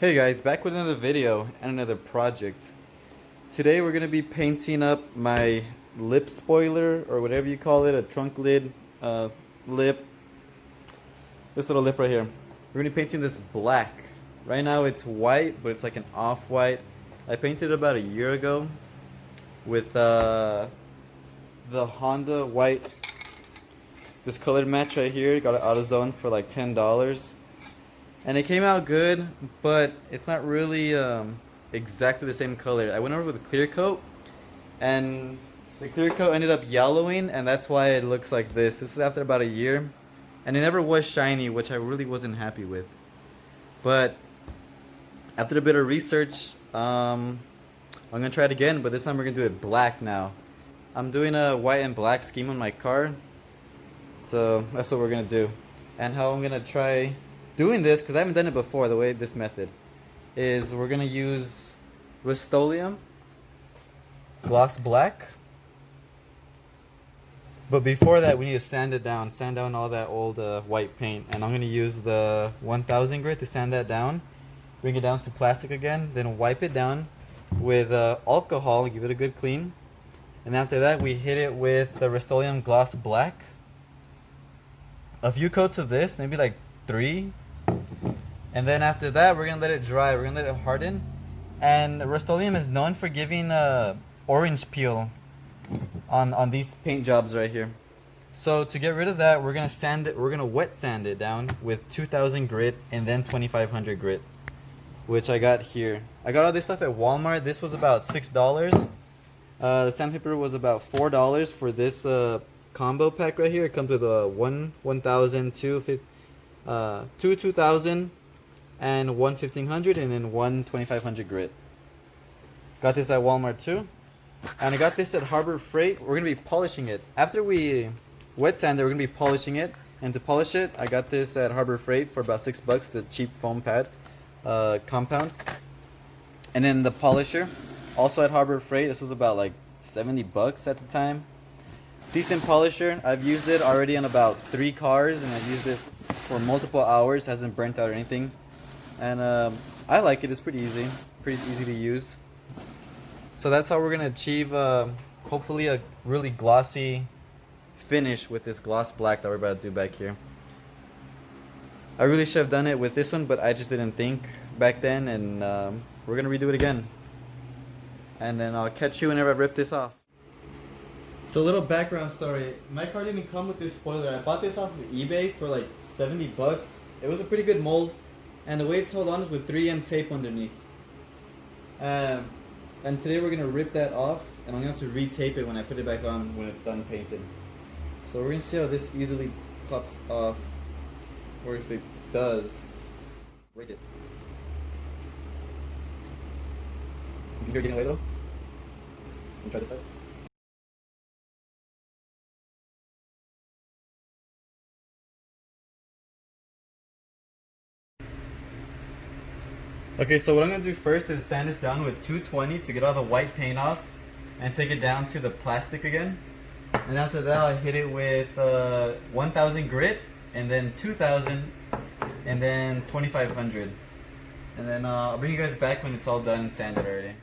Hey guys, back with another video and another project. Today we're going to be painting up my lip spoiler, or whatever you call it, a trunk lid, lip. This little lip right here. We're going to be painting this black. Right now it's white, but it's like an off-white. I painted it about a year ago with the Honda white. This colored match right here, got it AutoZone for like $10. And it came out good, but it's not really exactly the same color. I went over with a clear coat, and the clear coat ended up yellowing, and that's why it looks like this. This is after about a year, and it never was shiny, which I really wasn't happy with. But after a bit of research, I'm gonna try it again, but this time we're gonna do it black now. I'm doing a white and black scheme on my car, so that's what we're gonna do. And how I'm gonna try doing this, because I haven't done it before, the way this method is, we're gonna use Rustoleum gloss black, but before that we need to sand down all that old white paint. And I'm gonna use the 1000 grit to sand that down, bring it down to plastic again, then wipe it down with alcohol, give it a good clean, and after that we hit it with the Rustoleum gloss black. A few coats of this, maybe like 3. And then after that, we're going to let it dry. We're going to let it harden. And Rustoleum is known for giving orange peel on these paint jobs right here. So to get rid of that, we're going to sand it. We're going to wet sand it down with 2000 grit and then 2500 grit, which I got here. I got all this stuff at Walmart. This was about $6. The sandpaper was about $4 for this combo pack right here. It comes with a 1000, 2000, and 1500, and then 2500 grit. Got this at Walmart too. And I got this at Harbor Freight. We're gonna be polishing it after we wet sand it. We're gonna be polishing it, and to polish it, I got this at Harbor Freight for about $6. The cheap foam pad compound. And then the polisher, also at Harbor Freight. This was about like $70 at the time. Decent polisher. I've used it already on about 3 cars, and I've used it for multiple hours. Hasn't burnt out or anything, and I like it. It's pretty easy to use. So that's how we're gonna achieve hopefully a really glossy finish with this gloss black that we're about to do back here. I really should have done it with this one, but I just didn't think back then, and we're gonna redo it again, and then I'll catch you whenever I rip this off. So a little background story. My car didn't come with this spoiler. I bought this off of eBay for like $70. It was a pretty good mold, and the way it's held on is with 3M tape underneath. And today we're gonna rip that off, and I'm gonna have to retape it when I put it back on when it's done painted. So we're gonna see how this easily pops off, or if it does, break it. You can hear it getting away though. Let me try this side. Okay, so what I'm going to do first is sand this down with 220 to get all the white paint off and take it down to the plastic again. And after that, I'll hit it with 1000 grit, and then 2000, and then 2500. And then I'll bring you guys back when it's all done and sanded already.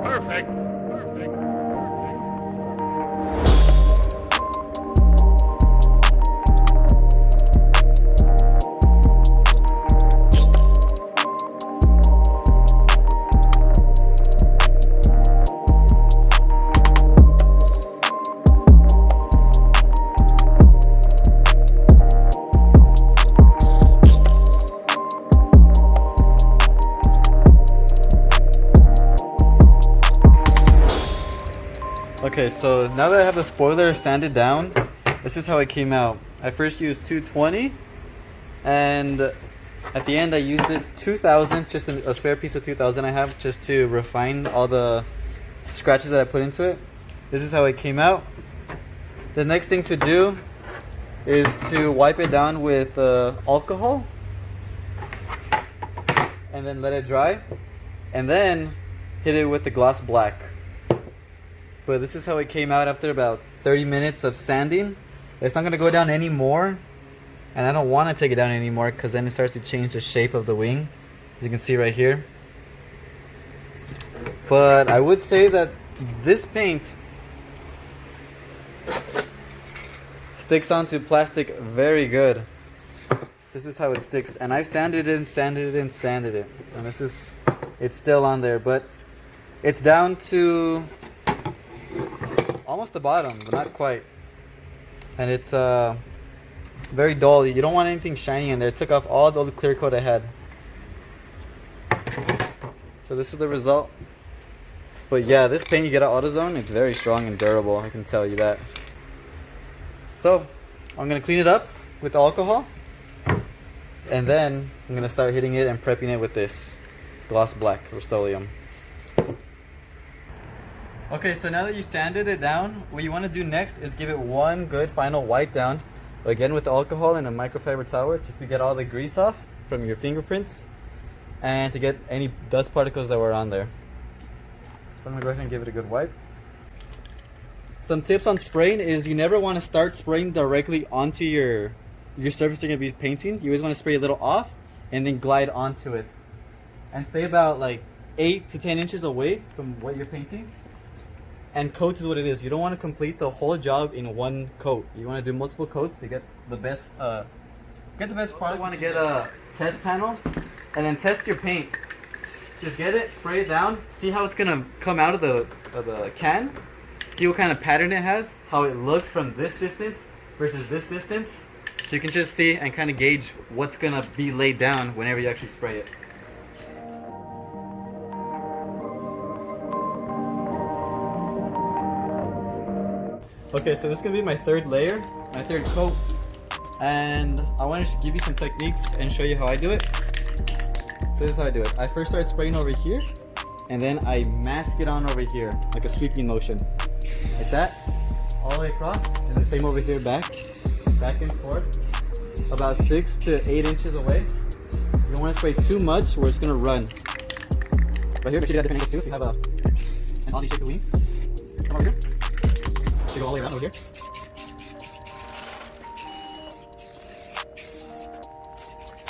Perfect. Okay, so now that I have the spoiler sanded down, this is how it came out. I first used 220, and at the end I used it 2000, just a spare piece of 2000 I have, just to refine all the scratches that I put into it. This is how it came out. The next thing to do is to wipe it down with alcohol and then let it dry, and then hit it with the gloss black. but this is how it came out after about 30 minutes of sanding. It's not going to go down anymore, and I don't want to take it down anymore because then it starts to change the shape of the wing, as you can see right here. But I would say that this paint sticks onto plastic very good. This is how it sticks, and I've sanded it and sanded it and sanded it, and it's still on there, but it's down to almost the bottom, but not quite. And it's very dull. You don't want anything shiny in there. It took off all the clear coat I had. So this is the result. But yeah, this paint you get at AutoZone, it's very strong and durable, I can tell you that. So I'm gonna clean it up with alcohol, and then I'm gonna start hitting it and prepping it with this gloss black Rustoleum. Okay, so now that you sanded it down, what you want to do next is give it one good final wipe down, again with alcohol and a microfiber towel, just to get all the grease off from your fingerprints and to get any dust particles that were on there. So I'm gonna go ahead and give it a good wipe. Some tips on spraying is you never want to start spraying directly onto your surface you're gonna be painting. You always want to spray a little off and then glide onto it, and stay about like 8 to 10 inches away from what you're painting. And coats is what it is. You don't want to complete the whole job in one coat. You want to do multiple coats to get the best product. You want to get a test panel and then test your paint. Just get it, spray it down, see how it's gonna come out of the can. See what kind of pattern it has, how it looks from this distance versus this distance. So you can just see and kind of gauge what's gonna be laid down whenever you actually spray it. Okay, so this is gonna be my third layer, my third coat, and I want to give you some techniques and show you how I do it. So this is how I do it. I first start spraying over here, and then I mask it on over here, like a sweeping motion, like that, all the way across, and the same over here, back and forth, about 6 to 8 inches away. You don't want to spray too much, or it's gonna run. Right here, make sure you got different angles too. If you have an oddly shaped wing, come over here. You go all the way around over here.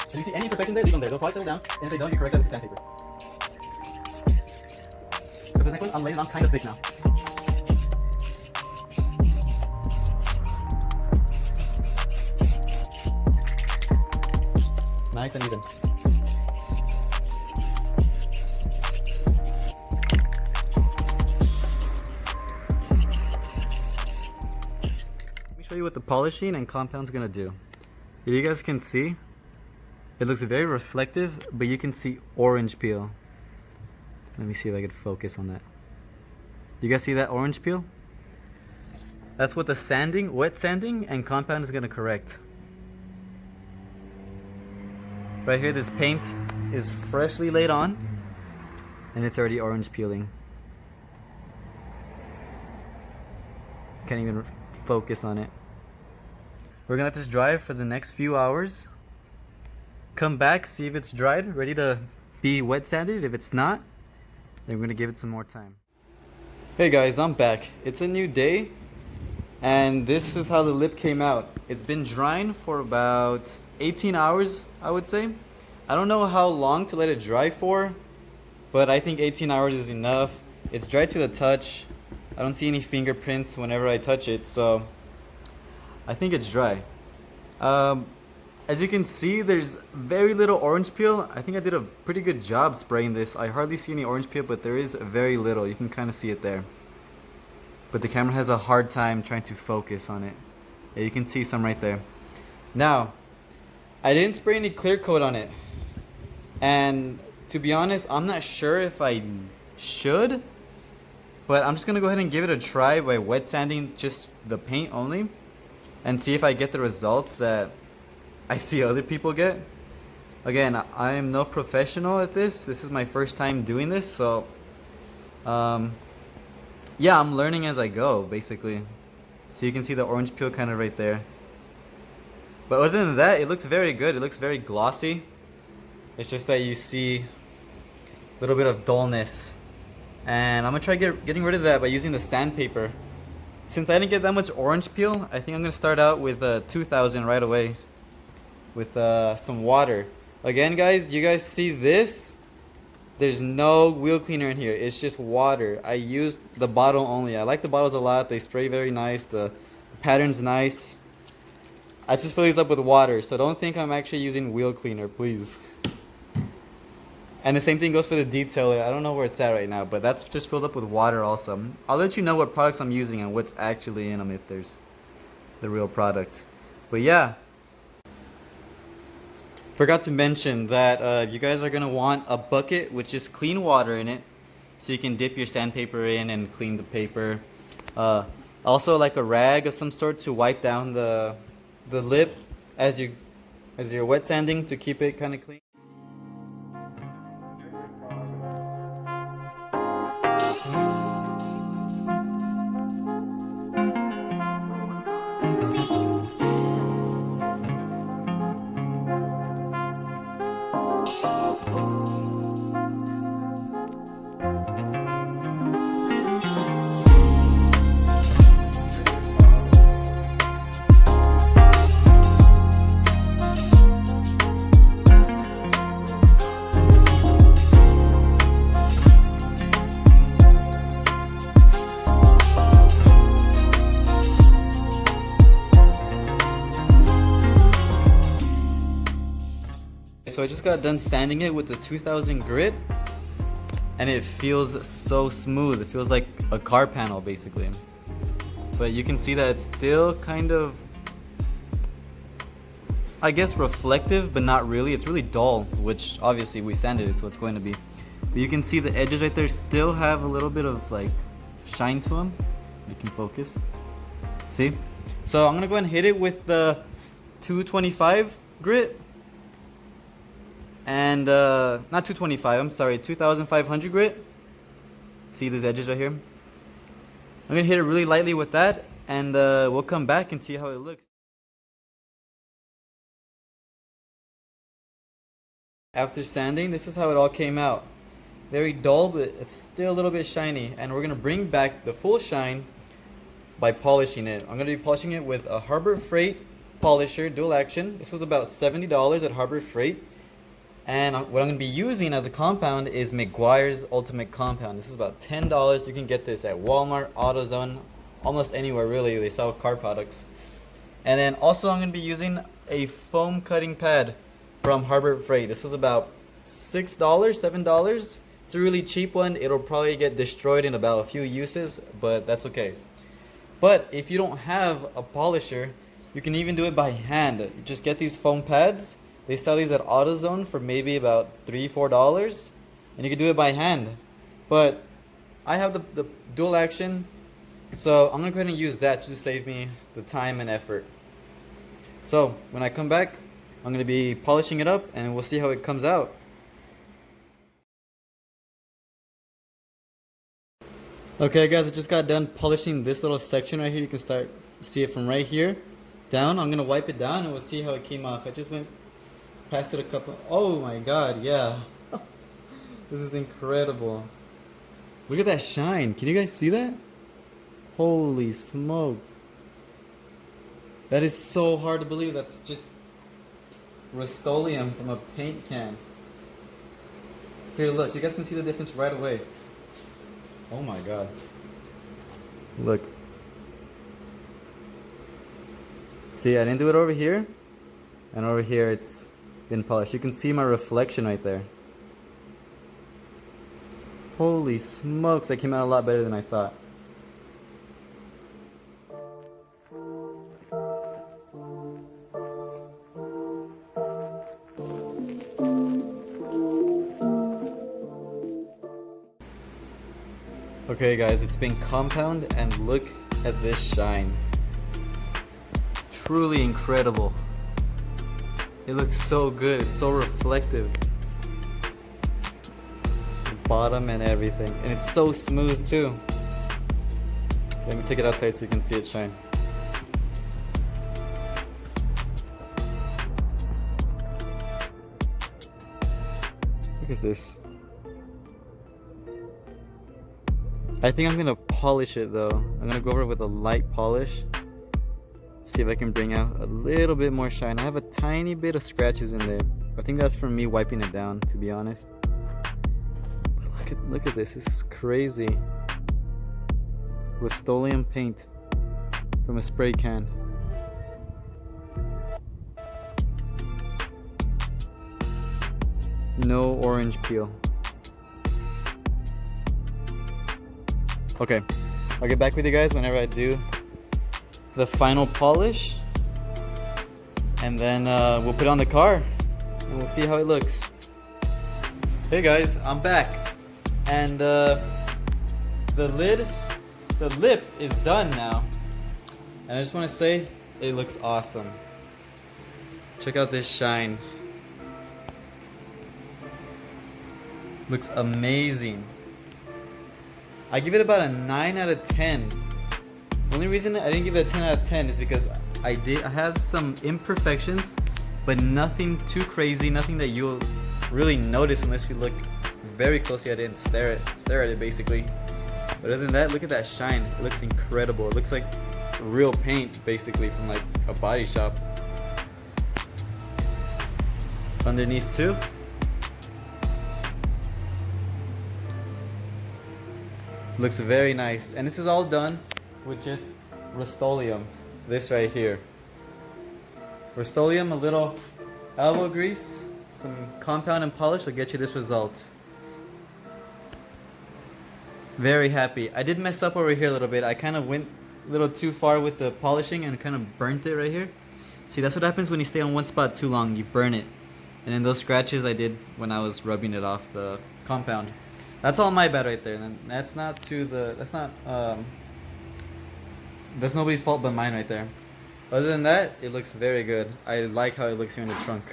If you see any imperfection there, leave them there. They'll probably settle down, and if they don't, you correct them with the sandpaper. So for the next one, I'm laying it on kind of thick now. Nice and even. Show you what the polishing and compound's gonna do. If you guys can see, it looks very reflective, but you can see orange peel. Let me see if I can focus on that. You guys see that orange peel? That's what the sanding, wet sanding and compound is gonna correct. Right here, this paint is freshly laid on and it's already orange peeling. Can't even focus on it. We're gonna let this dry for the next few hours. Come back, see if it's dried, ready to be wet sanded. If it's not, then we're gonna give it some more time. Hey guys, I'm back. It's a new day, and this is how the lip came out. It's been drying for about 18 hours, I would say. I don't know how long to let it dry for, but I think 18 hours is enough. It's dry to the touch. I don't see any fingerprints whenever I touch it, so I think it's dry. As you can see, there's very little orange peel. I think I did a pretty good job spraying this. I hardly see any orange peel, but there is very little. You can kind of see it there. But the camera has a hard time trying to focus on it. Yeah, you can see some right there. Now, I didn't spray any clear coat on it. And to be honest, I'm not sure if I should. But I'm just going to go ahead and give it a try by wet sanding just the paint only. And see if I get the results that I see other people get. Again, I am no professional at this. This is my first time doing this, so yeah, I'm learning as I go, basically. So you can see the orange peel kind of right there. But other than that, it looks very good. It looks very glossy. It's just that you see a little bit of dullness And I'm gonna try getting rid of that by using the sandpaper. Since I didn't get that much orange peel, I think I'm gonna start out with 2000 right away with some water. Again, guys, you guys see this? There's no wheel cleaner in here. It's just water. I used the bottle only. I like the bottles a lot. They spray very nice. The pattern's nice. I just fill these up with water, so don't think I'm actually using wheel cleaner, please. And the same thing goes for the detailer. I don't know where it's at right now, but that's just filled up with water also. I'll let you know what products I'm using and what's actually in them if there's the real product. But yeah. Forgot to mention that you guys are going to want a bucket with just clean water in it, so you can dip your sandpaper in and clean the paper. Also like a rag of some sort to wipe down the lip as you're wet sanding to keep it kind of clean. So I just got done sanding it with the 2000 grit, and it feels so smooth. It feels like a car panel basically. But you can see that it's still kind of, I guess, reflective, but not really. It's really dull, which obviously we sanded it, so it's going to be. But you can see the edges right there still have a little bit of like shine to them. You can focus. See? So I'm gonna go ahead and hit it with the 225 grit. And not 225, I'm sorry, 2500 grit. See these edges right here? I'm gonna hit it really lightly with that, and we'll come back and see how it looks. After sanding, this is how it all came out. Very dull, but it's still a little bit shiny, and we're gonna bring back the full shine by polishing it. I'm gonna be polishing it with a Harbor Freight polisher, dual action. This was about $70 at Harbor Freight. And what I'm going to be using as a compound is Meguiars Ultimate Compound. This is about $10. You can get this at Walmart, AutoZone, almost anywhere really. They sell car products. And then also I'm going to be using a foam cutting pad from Harbor Freight. This was about $6, $7. It's a really cheap one. It'll probably get destroyed in about a few uses, but that's okay. But if you don't have a polisher, you can even do it by hand. You just get these foam pads. They sell these at AutoZone for maybe about $3, $4, and you can do it by hand. But I have the dual action, so I'm gonna go ahead and use that just to save me the time and effort. So when I come back, I'm gonna be polishing it up, and we'll see how it comes out. Okay, guys, I just got done polishing this little section right here. You can see it from right here down. I'm gonna wipe it down, and we'll see how it came off. I just went past it a couple. Oh my god, yeah. This is incredible. Look at that shine. Can you guys see that? Holy smokes. That is so hard to believe. That's just Rustoleum from a paint can. Here, look. You guys can see the difference right away. Oh my god. Look. See, I didn't do it over here. And over here it's been polished. You can see my reflection right there. Holy smokes, that came out a lot better than I thought. Okay guys, it's been compound, and look at this shine. Truly incredible. It looks so good. It's so reflective. The bottom and everything. And it's so smooth too. Let me take it outside so you can see it shine. Look at this. I think I'm gonna polish it though. I'm gonna go over it with a light polish. See if I can bring out a little bit more shine. I have a tiny bit of scratches in there. I think that's from me wiping it down, to be honest. But look at this. This is crazy. Rustoleum paint from a spray can. No orange peel. Okay, I'll get back with you guys whenever I do the final polish, and then we'll put it on the car and we'll see how it looks. Hey guys, I'm back, and the lip is done now, and I just want to say it looks awesome. Check out this shine. Looks amazing. I give it about a 9 out of 10. The only reason I didn't give it a 10 out of 10 is because I have some imperfections, but nothing too crazy, nothing that you'll really notice unless you look very closely at it and stare at it basically. But other than that, look at that shine. It looks incredible. It looks like real paint basically from like a body shop. Underneath too. Looks very nice, and this is all done with just Rustoleum. This right here. Rustoleum, a little elbow grease, some compound and polish will get you this result. Very happy. I did mess up over here a little bit. I kind of went a little too far with the polishing and kind of burnt it right here. See, that's what happens when you stay on one spot too long. You burn it. And then those scratches I did when I was rubbing it off the compound. That's all my bad right there. And that's not that's nobody's fault but mine right there. Other than that, it looks very good. I like how it looks here in the trunk.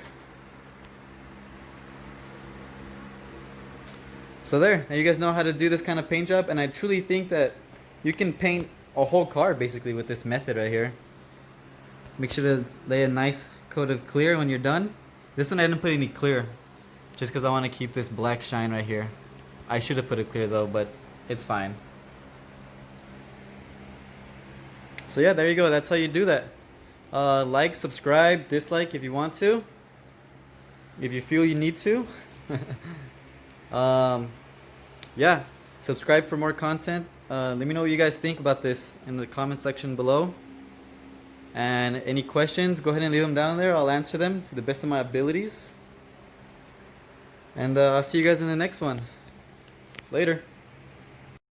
So there, now you guys know how to do this kind of paint job, and I truly think that you can paint a whole car basically with this method right here. Make sure to lay a nice coat of clear when you're done. This one I didn't put any clear, just because I want to keep this black shine right here. I should have put it clear though, but it's fine. So yeah, there you go. That's how you do that. Like, subscribe, dislike if you want to. If you feel you need to. Yeah, subscribe for more content. Let me know what you guys think about this in the comment section below. And any questions, go ahead and leave them down there. I'll answer them to the best of my abilities. And I'll see you guys in the next one. Later.